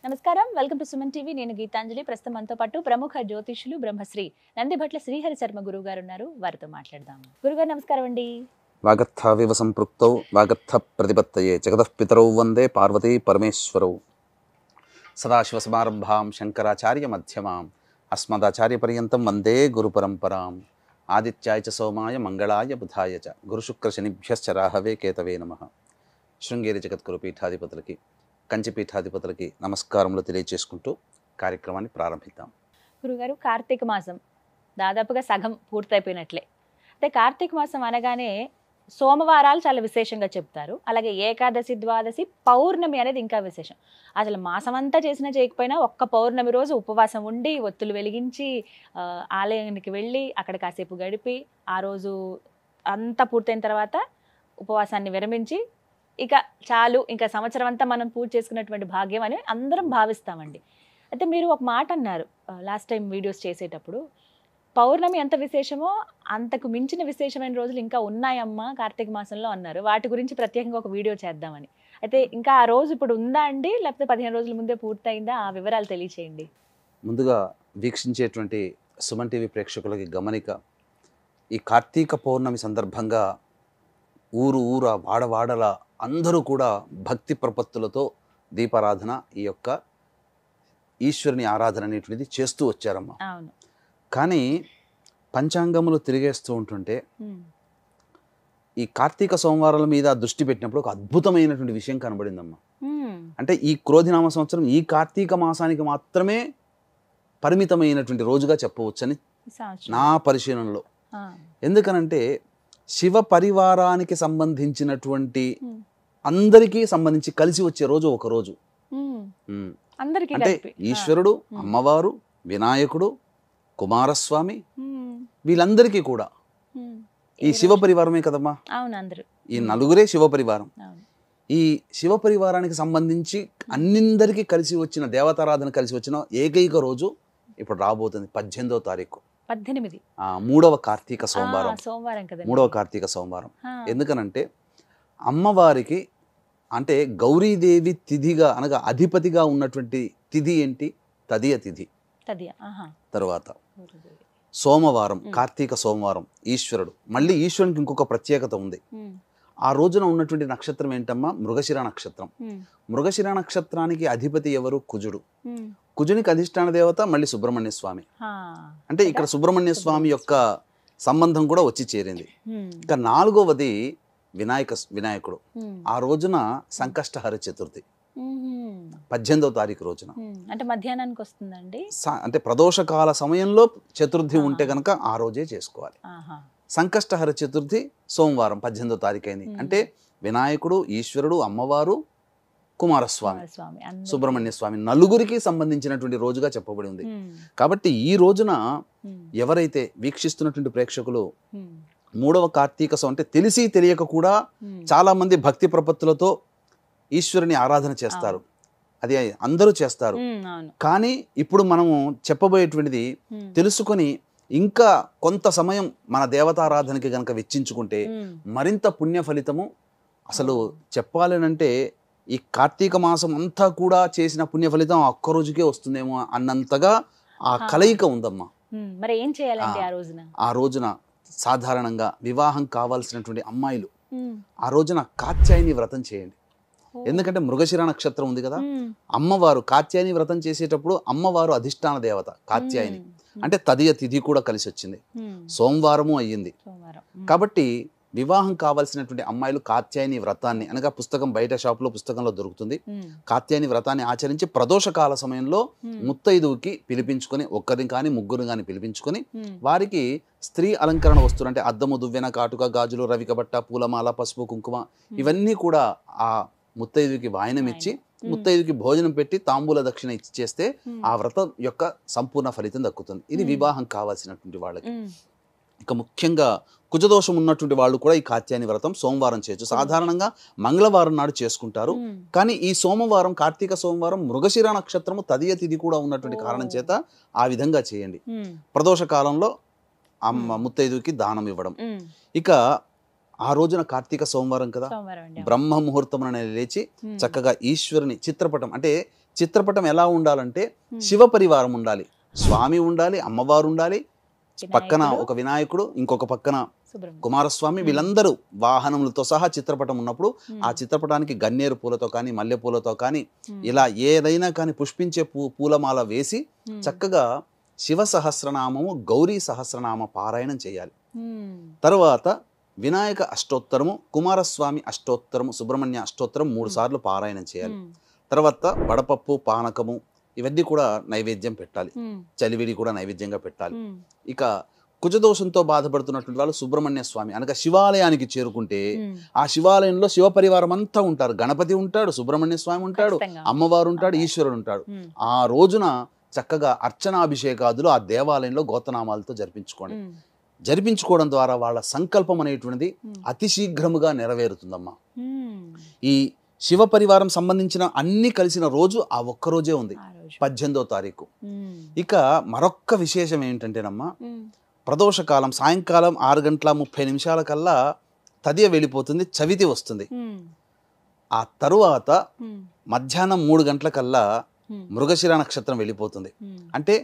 నమస్కారం, welcome to Suman TV. నేను గీతాంజలి. ప్రస్తుతం మనతో పాటు ప్రముఖ జ్యోతిష్యులు బ్రహ్మశ్రీ నందిభట్ల శ్రీహరి శర్మ గురువు గారు ఉన్నారు. వారితో మాట్లాడదాం. గురుగారు నమస్కారం అండి. వాగర్థావివ సంపృక్తౌ వాగర్థ ప్రతిపత్తయే జగతః పితరౌ వందే పార్వతీ పరమేశ్వరౌ. సదాశివసమారంభాం శంకరాచార్య మధ్యమాం అస్మదాచార్యపర్యంతం వందే గురుపరంపరాం. ఆదిత్యాయ చ సోమాయ మంగళాయ బుధాయ చ గురుశుక్రశనిభ్యశ్చ రాహవే కేతవే నమః. శృంగేరి జగద్గురు పీఠాధిపతులకి, కంచి పీఠాధిపతులకి నమస్కారములు తెలియజేసుకుంటూ కార్యక్రమాన్ని ప్రారంభిద్దాం. గురుగారు, కార్తీక మాసం దాదాపుగా సగం పూర్తయిపోయినట్లే. అంటే కార్తీక మాసం అనగానే సోమవారాలు చాలా విశేషంగా చెప్తారు. అలాగే ఏకాదశి, ద్వాదశి, పౌర్ణమి అనేది ఇంకా విశేషం. అసలు మాసం అంతా చేసినా చేయకపోయినా ఒక్క పౌర్ణమి రోజు ఉపవాసం ఉండి ఒత్తులు వెలిగించి ఆలయానికి వెళ్ళి అక్కడ కాసేపు గడిపి ఆ రోజు అంతా పూర్తయిన తర్వాత ఉపవాసాన్ని విరమించి ఇక చాలు, ఇంకా సంవత్సరం అంతా మనం పూజ చేసుకున్నటువంటి భాగ్యం అని అందరం భావిస్తామండి. అయితే మీరు ఒక మాట అన్నారు లాస్ట్ టైం వీడియోస్ చేసేటప్పుడు, పౌర్ణమి ఎంత విశేషమో అంతకు మించిన విశేషమైన రోజులు ఇంకా ఉన్నాయమ్మా కార్తీక మాసంలో అన్నారు. వాటి గురించి ప్రత్యేకంగా ఒక వీడియో చేద్దామని. అయితే ఇంకా ఆ రోజు ఇప్పుడు ఉందా అండి, లేకపోతే 15 రోజుల ముందే పూర్తయిందా? ఆ వివరాలు తెలియచేయండి. ముందుగా వీక్షించేటువంటి సుమన్ టీవీ ప్రేక్షకులకి గమనిక, ఈ కార్తీక పౌర్ణమి సందర్భంగా ఊరు వాడవాడల అందరూ కూడా భక్తి ప్రపత్తులతో దీపారాధన, ఈ యొక్క ఈశ్వరుని ఆరాధన అనేటువంటిది చేస్తూ వచ్చారమ్మా. అవును. కానీ పంచాంగములు తిరిగేస్తూ ఉంటుంటే ఈ కార్తీక సోమవారాల మీద దృష్టి పెట్టినప్పుడు ఒక అద్భుతమైనటువంటి విషయం కనబడిందమ్మా. అంటే ఈ క్రోధినామ సంవత్సరం ఈ కార్తీక మాసానికి మాత్రమే పరిమితమైనటువంటి రోజుగా చెప్పవచ్చని నా పరిశీలనలో. ఎందుకనంటే శివ పరివారానికి సంబంధించినటువంటి అందరికీ సంబంధించి కలిసి వచ్చే రోజు ఒక రోజు. అంటే ఈశ్వరుడు, అమ్మవారు, వినాయకుడు, కుమారస్వామి, వీళ్ళందరికీ కూడా ఈ శివ పరివారమే కదమ్మా. ఈ నలుగురే శివ పరివారం. ఈ శివ పరివారానికి సంబంధించి అన్నిందరికీ కలిసి వచ్చిన దేవతారాధన కలిసి వచ్చిన ఏకైక రోజు ఇప్పుడు రాబోతుంది 18వ తారీఖు, 3వ కార్తీక సోమవారం. 3వ కార్తీక సోమవారం. ఎందుకనంటే అమ్మవారికి అంటే గౌరీదేవి తిథిగా అనగా అధిపతిగా ఉన్నటువంటి తిథి ఏంటి? తదియ తిథి. తరువాత సోమవారం, కార్తీక సోమవారం ఈశ్వరుడు. మళ్ళీ ఈశ్వరునికి ఇంకొక ప్రత్యేకత ఉంది. ఆ రోజున ఉన్నటువంటి నక్షత్రం ఏంటమ్మా? మృగశిర నక్షత్రం. మృగశిర నక్షత్రానికి అధిపతి ఎవరు? కుజుడు. కుజునికి అధిష్టాన దేవత మళ్ళీ సుబ్రహ్మణ్య స్వామి. అంటే ఇక్కడ సుబ్రహ్మణ్య స్వామి యొక్క సంబంధం కూడా వచ్చి చేరింది. ఇక 4వది వినాయకుడు. ఆ రోజున సంకష్టహర చతుర్థి 18వ తారీఖు రోజున. అంటే మధ్యాహ్నానికి వస్తుందండి. అంటే ప్రదోషకాల సమయంలో చతుర్థి ఉంటే కనుక ఆ రోజే చేసుకోవాలి. సంకష్టహర చతుర్థి సోమవారం 18వ తారీఖు అయింది. అంటే వినాయకుడు, ఈశ్వరుడు, అమ్మవారు, కుమారస్వామి, సుబ్రహ్మణ్య స్వామి నలుగురికి సంబంధించినటువంటి రోజుగా చెప్పబడి ఉంది. కాబట్టి ఈ రోజున ఎవరైతే వీక్షిస్తున్నటువంటి ప్రేక్షకులు 3వ కార్తీక అంటే తెలిసి తెలియక కూడా చాలా మంది భక్తి ప్రపత్తులతో ఈశ్వరుని ఆరాధన చేస్తారు. అది అందరూ చేస్తారు. కానీ ఇప్పుడు మనము చెప్పబోయేటువంటిది తెలుసుకొని ఇంకా కొంత సమయం మన దేవతారాధనకి గనక వెచ్చించుకుంటే మరింత పుణ్య ఫలితము. అసలు చెప్పాలనంటే ఈ కార్తీక మాసం అంతా కూడా చేసిన పుణ్య ఫలితం ఒక్క రోజుకే వస్తుందేమో అన్నంతగా ఆ కలయిక ఉందమ్మా. మరి ఏం చేయాలంటే ఆ రోజున సాధారణంగా వివాహం కావాల్సినటువంటి అమ్మాయిలు ఆ రోజున కాత్యాయని వ్రతం చేయండి. ఎందుకంటే మృగశిర నక్షత్రం ఉంది కదా, అమ్మవారు కాత్యాయని వ్రతం చేసేటప్పుడు అమ్మవారు అధిష్టాన దేవత కాత్యాయని. అంటే తదియ తిథి కూడా కలిసి వచ్చింది, సోమవారము అయ్యింది. కాబట్టి వివాహం కావాల్సినటువంటి అమ్మాయిలు కాత్యాయని వ్రతాన్ని అనగా పుస్తకం బయట షాపులో పుస్తకంలో దొరుకుతుంది. కాత్యాయని వ్రతాన్ని ఆచరించి ప్రదోషకాల సమయంలో ముత్తైదువుకి పిలిపించుకొని, ఒక్కరిని కానీ ముగ్గురు కానీ పిలిపించుకొని వారికి స్త్రీ అలంకరణ వస్తువులు అంటే అద్దము, దువ్వెన, కాటుక, గాజులు, రవిక బట్ట, పూలమాల, పసుపు, కుంకుమ ఇవన్నీ కూడా ఆ ముత్తైదుకి వాయనం ఇచ్చి ముత్తైదుకి భోజనం పెట్టి తాంబూల దక్షిణ ఇచ్చి చేస్తే ఆ వ్రతం యొక్క సంపూర్ణ ఫలితం దక్కుతుంది. ఇది వివాహం కావాల్సినటువంటి వాళ్ళకి. ఇక ముఖ్యంగా కుజదోషం ఉన్నటువంటి వాళ్ళు కూడా ఈ కాత్యాయని వ్రతం సోమవారం చేయొచ్చు. సాధారణంగా మంగళవారం నాడు చేసుకుంటారు. కానీ ఈ సోమవారం, కార్తీక సోమవారం మృగశిర నక్షత్రము తదియ తిథి కూడా ఉన్నటువంటి కారణం చేత ఆ విధంగా చేయండి. ప్రదోష కాలంలో ముత్తైదుకి దానం ఇవ్వడం. ఇక ఆ రోజున కార్తీక సోమవారం కదా, బ్రహ్మ ముహూర్తం లేచి చక్కగా ఈశ్వరుని చిత్రపటం అంటే చిత్రపటం ఎలా ఉండాలంటే శివ పరివారం ఉండాలి, స్వామి ఉండాలి, అమ్మవారు ఉండాలి, పక్కన ఒక వినాయకుడు, ఇంకొక పక్కన కుమారస్వామి, వీళ్ళందరూ వాహనములతో సహా చిత్రపటం ఉన్నప్పుడు ఆ చిత్రపటానికి గన్నేరు పూలతో కానీ మల్లె పూలతో కానీ ఇలా ఏదైనా కానీ పుష్పించే పూలమాల వేసి చక్కగా శివ సహస్రనామము, గౌరీ సహస్రనామ పారాయణం చేయాలి. తర్వాత వినాయక అష్టోత్తరము, కుమారస్వామి అష్టోత్తరము, సుబ్రహ్మణ్య అష్టోత్తరం 3 సార్లు పారాయణం చేయాలి. తర్వాత వడపప్పు, పానకము ఇవన్నీ కూడా నైవేద్యం పెట్టాలి. చలివిడి కూడా నైవేద్యంగా పెట్టాలి. ఇక కుజదోషంతో బాధపడుతున్నటువంటి వాళ్ళు సుబ్రహ్మణ్య స్వామి అనగా శివాలయానికి చేరుకుంటే ఆ శివాలయంలో శివ పరివారం అంతా ఉంటారు. గణపతి ఉంటాడు, సుబ్రహ్మణ్య స్వామి ఉంటాడు, అమ్మవారు ఉంటాడు, ఈశ్వరుడు ఉంటాడు. ఆ రోజున చక్కగా అర్చనాభిషేకాదులు ఆ దేవాలయంలో గోతనామాలతో జరిపించుకోవడం ద్వారా వాళ్ళ సంకల్పం అనేటువంటిది అతి శీఘ్రముగా నెరవేరుతుందమ్మా. ఈ శివ పరివారం సంబంధించిన అన్ని కలిసిన రోజు ఆ ఒక్క రోజే ఉంది, 18వ తారీఖు. ఇక మరొక్క విశేషం ఏంటంటేనమ్మా, ప్రదోషకాలం సాయంకాలం 6:30 కల్లా తదియ వెళ్ళిపోతుంది, చవితి వస్తుంది. ఆ తరువాత మధ్యాహ్నం 3 గంటలకల్లా మృగశిర నక్షత్రం వెళ్ళిపోతుంది. అంటే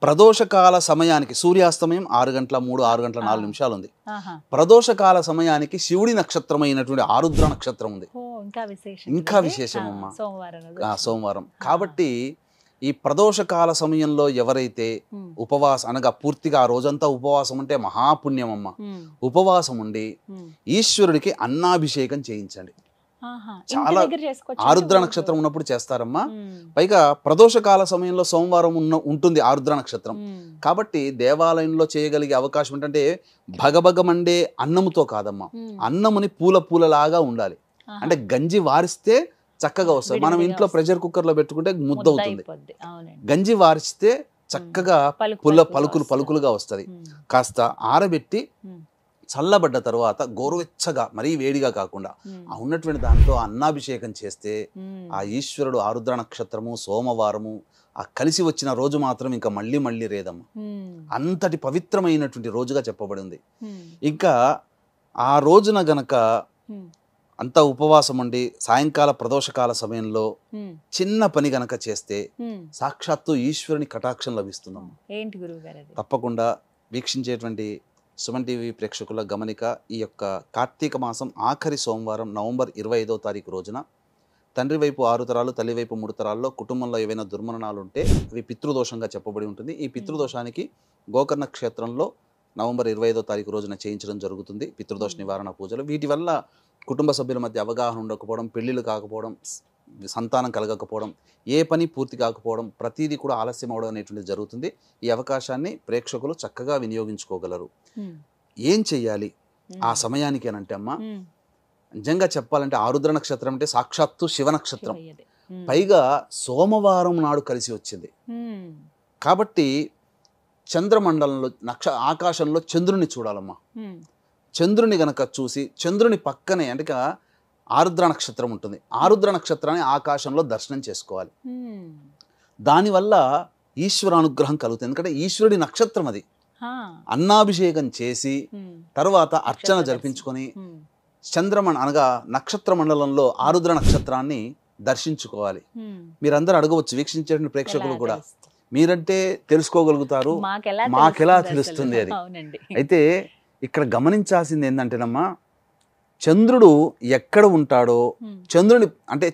ప్రదోషకాల సమయానికి సూర్యాస్తమయం 6:03, 6:04 ఉంది. ప్రదోషకాల సమయానికి శివుడి నక్షత్రమైనటువంటి ఆరుద్ర నక్షత్రం ఉంది. ఇంకా విశేషం అమ్మా సోమవారం. కాబట్టి ఈ ప్రదోషకాల సమయంలో ఎవరైతే ఉపవాసం అనగా పూర్తిగా ఆ రోజంతా ఉపవాసం ఉంటే మహాపుణ్యం అమ్మ. ఉపవాసం ఉండి ఈశ్వరుడికి అన్నాభిషేకం చేయించండి. చాలా ఆరుద్ర నక్షత్రం ఉన్నప్పుడు చేస్తారమ్మా. పైగా ప్రదోషకాల సమయంలో సోమవారం ఉంటుంది ఆరుద్ర నక్షత్రం. కాబట్టి దేవాలయంలో చేయగలిగే అవకాశం ఏంటంటే భగభగమండే అన్నముతో కాదమ్మా, అన్నముని పూలలాగా ఉండాలి. అంటే గంజి వారిస్తే చక్కగా వస్తుంది. మనం ఇంట్లో ప్రెషర్ కుక్కర్ లో పెట్టుకుంటే ముద్ద అవుతుంది. గంజి వారిస్తే చక్కగా పలుకులుగా వస్తుంది. కాస్త ఆరబెట్టి చల్లబడ్డ తర్వాత గోరువెచ్చగా మరీ వేడిగా కాకుండా ఆ ఉన్నటువంటి దాంతో అన్నాభిషేకం చేస్తే ఆ ఈశ్వరుడు ఆరుద్ర నక్షత్రము సోమవారము ఆ కలిసి వచ్చిన రోజు మాత్రం ఇంకా మళ్ళీ రేదమ్మా. అంతటి పవిత్రమైనటువంటి రోజుగా చెప్పబడి ఉంది. ఇంకా ఆ రోజున గనక అంతా ఉపవాసం ఉండి సాయంకాల ప్రదోషకాల సమయంలో చిన్న పని గనక చేస్తే సాక్షాత్తు ఈశ్వరుని కటాక్షం లభిస్తుందమ్మా. ఏంటి గురువుగారు? తప్పకుండా వీక్షించేటువంటి సుమన్ టీవీ ప్రేక్షకుల గమనిక, ఈ యొక్క కార్తీక మాసం ఆఖరి సోమవారం నవంబర్ 25వ తారీఖు రోజున తండ్రి వైపు 6 తరాలు తల్లి వైపు 3 తరాల్లో కుటుంబంలో ఏవైనా దుర్మరణాలు ఉంటే అవి పితృదోషంగా చెప్పబడి ఉంటుంది. ఈ పితృదోషానికి గోకర్ణ క్షేత్రంలో నవంబర్ 25వ తారీఖు రోజున చేయించడం జరుగుతుంది పితృదోష నివారణ పూజలు. వీటి వల్ల కుటుంబ సభ్యుల మధ్య అవగాహన ఉండకపోవడం, పెళ్లిళ్ళు కాకపోవడం, సంతానం కలగకపోవడం, ఏ పని పూర్తి కాకపోవడం, ప్రతిదీ కూడా ఆలస్యం అవడం అనేటువంటిది జరుగుతుంది. ఈ అవకాశాన్ని ప్రేక్షకులు చక్కగా వినియోగించుకోగలరు. ఏం చెయ్యాలి ఆ సమయానికి అని అంటే అమ్మా, నిజంగా చెప్పాలంటే ఆరుద్ర నక్షత్రం అంటే సాక్షాత్తు శివ నక్షత్రం, పైగా సోమవారం నాడు కలిసి వచ్చింది. కాబట్టి చంద్రమండలంలో ఆకాశంలో చంద్రుని చూడాలమ్మా. చంద్రుని గనక చూసి చంద్రుని పక్కనే అంటే ఆరుద్ర నక్షత్రం ఉంటుంది, ఆరుద్ర నక్షత్రాన్ని ఆకాశంలో దర్శనం చేసుకోవాలి. దానివల్ల ఈశ్వర అనుగ్రహం కలుగుతుంది. ఎందుకంటే ఈశ్వరుడి నక్షత్రం అది. అన్నాభిషేకం చేసి తర్వాత అర్చన జరిపించుకొని అనగా నక్షత్ర మండలంలో ఆరుద్ర నక్షత్రాన్ని దర్శించుకోవాలి. మీరందరూ అడగవచ్చు, వీక్షించే ప్రేక్షకులు కూడా, మీరంటే తెలుసుకోగలుగుతారు, మాకెలా తెలుస్తుంది అది. అయితే ఇక్కడ గమనించాల్సింది ఏంటంటేనమ్మా, చంద్రుడు ఎక్కడ ఉంటాడో,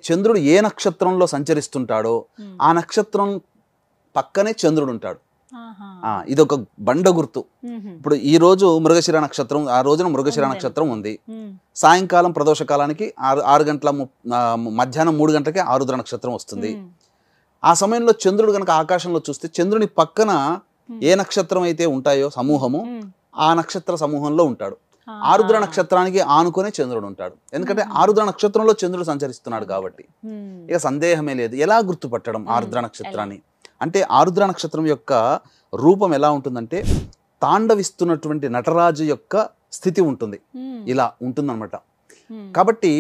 చంద్రుడు ఏ నక్షత్రంలో సంచరిస్తుంటాడో ఆ నక్షత్రం పక్కనే చంద్రుడు ఉంటాడు. ఇదొక బండ గుర్తు. ఇప్పుడు ఈ రోజు మృగశిర నక్షత్రం, ఆ రోజున మృగశిర నక్షత్రం ఉంది. సాయంకాలం ప్రదోషకాలానికి మధ్యాహ్నం 3 గంటలకే ఆరుద్ర నక్షత్రం వస్తుంది. ఆ సమయంలో చంద్రుడు కనుక ఆకాశంలో చూస్తే చంద్రుని పక్కన ఏ నక్షత్రం అయితే ఉంటాయో సమూహము, ఆ నక్షత్ర సమూహంలో ఉంటాడు. ఆరుద్ర నక్షత్రానికి ఆనుకునే చంద్రుడు ఉంటాడు. ఎందుకంటే ఆరుద్ర నక్షత్రంలో చంద్రుడు సంచరిస్తున్నాడు కాబట్టి ఇక సందేహమే లేదు. ఎలా గుర్తుపట్టడం ఆరుద్ర నక్షత్రాన్ని అంటే, ఆరుద్ర నక్షత్రం యొక్క రూపం ఎలా ఉంటుందంటే తాండవిస్తున్నటువంటి నటరాజు యొక్క స్థితి ఉంటుంది, ఇలా ఉంటుందన్నమాట. కాబట్టి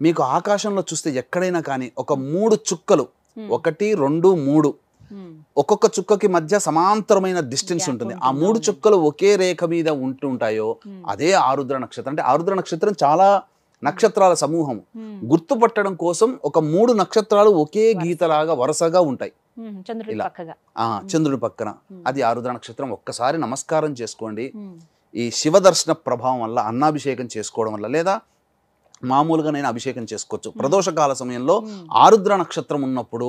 మీకు ఆకాశంలో చూస్తే ఎక్కడైనా కానీ ఒక 3 చుక్కలు, 1, 2, 3, ఒక్కొక్క చుక్కకి మధ్య సమాంతరమైన డిస్టెన్స్ ఉంటుంది. ఆ 3 చుక్కలు ఒకే రేఖ మీద ఉంటుంటాయో అదే ఆరుద్ర నక్షత్రం. అంటే ఆరుద్ర నక్షత్రం చాలా నక్షత్రాల సమూహం. గుర్తుపట్టడం కోసం ఒక 3 నక్షత్రాలు ఒకే గీతలాగా వరుసగా ఉంటాయి ఇలా చంద్రుడి పక్కన. అది ఆరుద్ర నక్షత్రం. ఒక్కసారి నమస్కారం చేసుకోండి. ఈ శివ దర్శన ప్రభావం వల్ల అన్నాభిషేకం చేసుకోవడం వల్ల, లేదా మామూలుగా నేను అభిషేకం చేసుకోవచ్చు. ప్రదోషకాల సమయంలో ఆరుద్ర నక్షత్రం ఉన్నప్పుడు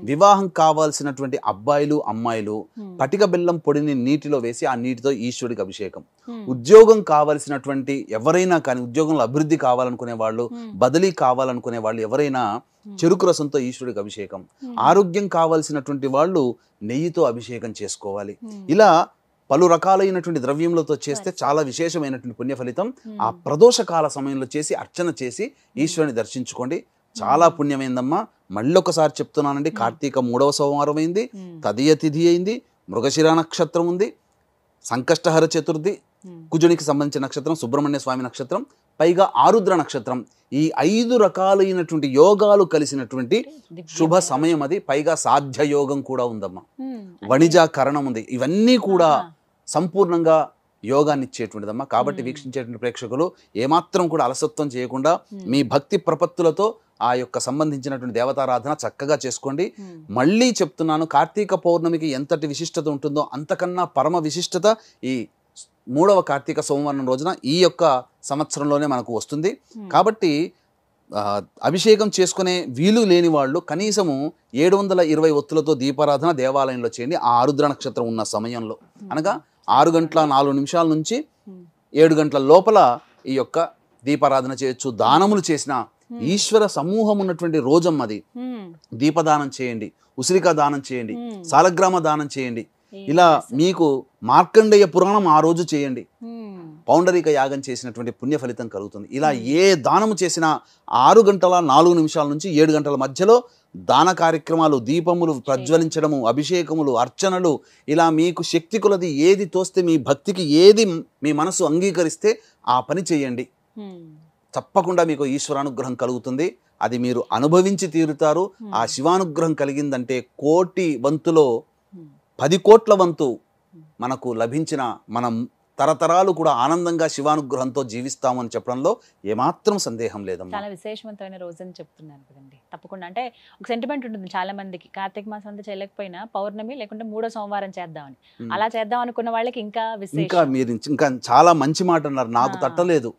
వివాహం కావాల్సినటువంటి అబ్బాయిలు అమ్మాయిలు పటిక బెల్లం పొడిని నీటిలో వేసి ఆ నీటితో ఈశ్వరుడికి అభిషేకం. ఉద్యోగం కావాల్సినటువంటి ఎవరైనా కానీ, ఉద్యోగంలో అభివృద్ధి కావాలనుకునే వాళ్ళు, బదిలీ కావాలనుకునే వాళ్ళు ఎవరైనా చెరుకు రసంతో ఈశ్వరుడికి అభిషేకం. ఆరోగ్యం కావాల్సినటువంటి వాళ్ళు నెయ్యితో అభిషేకం చేసుకోవాలి. ఇలా పలు రకాలైనటువంటి ద్రవ్యములతో చేస్తే చాలా విశేషమైనటువంటి పుణ్య ఫలితం. ఆ ప్రదోషకాల సమయంలో చేసి అర్చన చేసి ఈశ్వరుని దర్శించుకోండి. చాలా పుణ్యమైందమ్మా. మళ్ళొకసారి చెప్తున్నానండి, కార్తీక 3వ సోమవారం అయింది, తదియ తిథి అయింది, మృగశిర నక్షత్రం ఉంది, సంకష్టహర చతుర్థి, కుజునికి సంబంధించిన నక్షత్రం, సుబ్రహ్మణ్య స్వామి నక్షత్రం, పైగా ఆరుద్ర నక్షత్రం. ఈ 5 రకాలైనటువంటి యోగాలు కలిసినటువంటి శుభ సమయం అది. పైగా సాధ్య యోగం కూడా ఉందమ్మా, వణిజాకరణం ఉంది. ఇవన్నీ కూడా సంపూర్ణంగా యోగాన్ని ఇచ్చేటువంటిదమ్మా. కాబట్టి వీక్షించేటువంటి ప్రేక్షకులు ఏమాత్రం కూడా అలసత్వం చేయకుండా మీ భక్తి ప్రపత్తులతో ఆ యొక్క సంబంధించినటువంటి దేవతారాధన చక్కగా చేసుకోండి. మళ్ళీ చెప్తున్నాను, కార్తీక పౌర్ణమికి ఎంతటి విశిష్టత ఉంటుందో అంతకన్నా పరమ విశిష్టత ఈ 3వ కార్తీక సోమవారం రోజున ఈ యొక్క సంవత్సరంలోనే మనకు వస్తుంది. కాబట్టి అభిషేకం చేసుకునే వీలు లేని వాళ్ళు కనీసము 720 ఒత్తులతో దీపారాధన దేవాలయంలో చేయండి. ఆ ఆరుద్ర నక్షత్రం ఉన్న సమయంలో, అనగా 6:04 నుంచి 7 గంటల లోపల ఈ యొక్క దీపారాధన చేయొచ్చు. దానములు చేసిన ఈశ్వర సమూహం ఉన్నటువంటి రోజమ్మది. దీపదానం చేయండి, ఉసిరికా దానం చేయండి, సాలగ్రామ దానం చేయండి. ఇలా మీకు మార్కండేయ పురాణం ఆ రోజు చేయండి. పౌండరీక యాగం చేసినటువంటి పుణ్య ఫలితం కలుగుతుంది. ఇలా ఏ దానము చేసినా 6:04 నుంచి 7 గంటల మధ్యలో దాన కార్యక్రమాలు, దీపములు ప్రజ్వలించడము, అభిషేకములు, అర్చనలు, ఇలా మీకు శక్తి కొలది ఏది తోస్తే, మీ భక్తికి ఏది మీ మనసు అంగీకరిస్తే ఆ పని చేయండి. తప్పకుండా మీకు ఈశ్వరానుగ్రహం కలుగుతుంది. అది మీరు అనుభవించి తీరుతారు. ఆ శివానుగ్రహం కలిగిందంటే 1,00,00,000 వంతులో 10 కోట్ల వంతు మనకు లభించిన, మనం తరతరాలు కూడా ఆనందంగా శివానుగ్రహంతో జీవిస్తామని చెప్పడంలో ఏమాత్రం సందేహం లేదమ్మా. చాలా విశేషవంతమైన రోజు అని చెప్తున్నాను కదండి. తప్పకుండా అంటే ఒక సెంటిమెంట్ ఉంటుంది చాలా మందికి, కార్తీక మాసం అంతా చేయలేకపోయినా పౌర్ణమి లేకుంటే 3వ సోమవారం చేద్దామని, అలా చేద్దాం అనుకున్న వాళ్ళకి ఇంకా ఇంకా మీరు ఇంకా చాలా మంచి మాట అన్నారు, నాకు తట్టలేదు.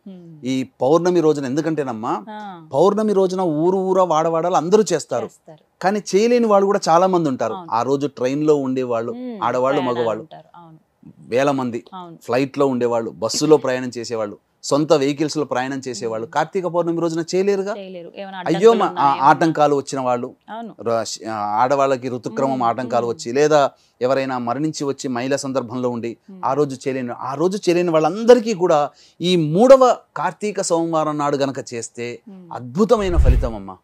ఈ పౌర్ణమి రోజున ఎందుకంటేనమ్మా, పౌర్ణమి రోజున ఊరా వాడవాడాలు అందరూ చేస్తారు, కానీ చేయలేని వాళ్ళు కూడా చాలా మంది ఉంటారు. ఆ రోజు ట్రైన్ లో ఉండేవాళ్ళు, ఆడవాళ్ళు మగవాళ్ళు వేల మంది, ఫ్లైట్ లో ఉండేవాళ్ళు, బస్సులో ప్రయాణం చేసేవాళ్ళు, సొంత వెహికల్స్ లో ప్రయాణం చేసేవాళ్ళు కార్తీక పౌర్ణమి రోజున చేయలేరుగా. అయ్యో ఆటంకాలు వచ్చిన వాళ్ళు, ఆడవాళ్ళకి ఋతుక్రమం ఆటంకాలు వచ్చి, లేదా ఎవరైనా మరణించి వచ్చి మహిళా సందర్భంలో ఉండి ఆ రోజు చేయలేని వాళ్ళందరికీ కూడా ఈ 3వ కార్తీక సోమవారం నాడు గనక చేస్తే అద్భుతమైన ఫలితం అమ్మా.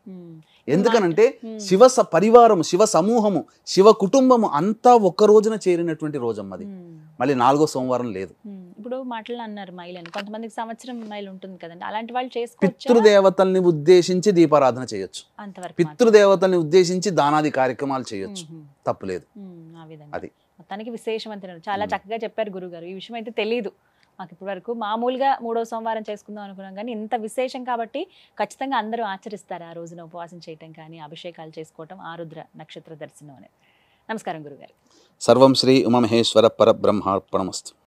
ఎందుకనంటే శివ పరివారము, శివ సమూహము, శివ కుటుంబము అంతా ఒక్క రోజున చేరినటువంటి రోజమ్మది. మళ్ళీ 4వ సోమవారం లేదు. ఇప్పుడు మాటలు అన్నారు మహిళని, కొంతమందికి సంవత్సరం మహిళ ఉంటుంది కదండి, అలాంటి వాళ్ళు చేసుకోవచ్చు. పితృదేవతల్ని ఉద్దేశించి దీపారాధన చేయొచ్చు, పితృదేవతల్ని ఉద్దేశించి దానాది కార్యక్రమాలు చేయొచ్చు, తప్పులేదు. అది మొత్తానికి విశేషవంతమైన, చాలా చక్కగా చెప్పారు గురుగారు. ఈ విషయం అయితే తెలియదు మాకు ఇప్పటి వరకు. మామూలుగా 3వ సోమవారం చేసుకుందాం అనుకున్నాం, కానీ ఇంత విశేషం కాబట్టి ఖచ్చితంగా అందరూ ఆచరిస్తారు ఆ రోజున ఉపవాసం చేయటం కానీ, అభిషేకాలు చేసుకోవటం, ఆరుద్ర నక్షత్ర దర్శనం అనేది. నమస్కారం గురుగారు. సర్వం శ్రీ ఉమామహేశ్వర పరబ్రహ్మార్పణమస్తు.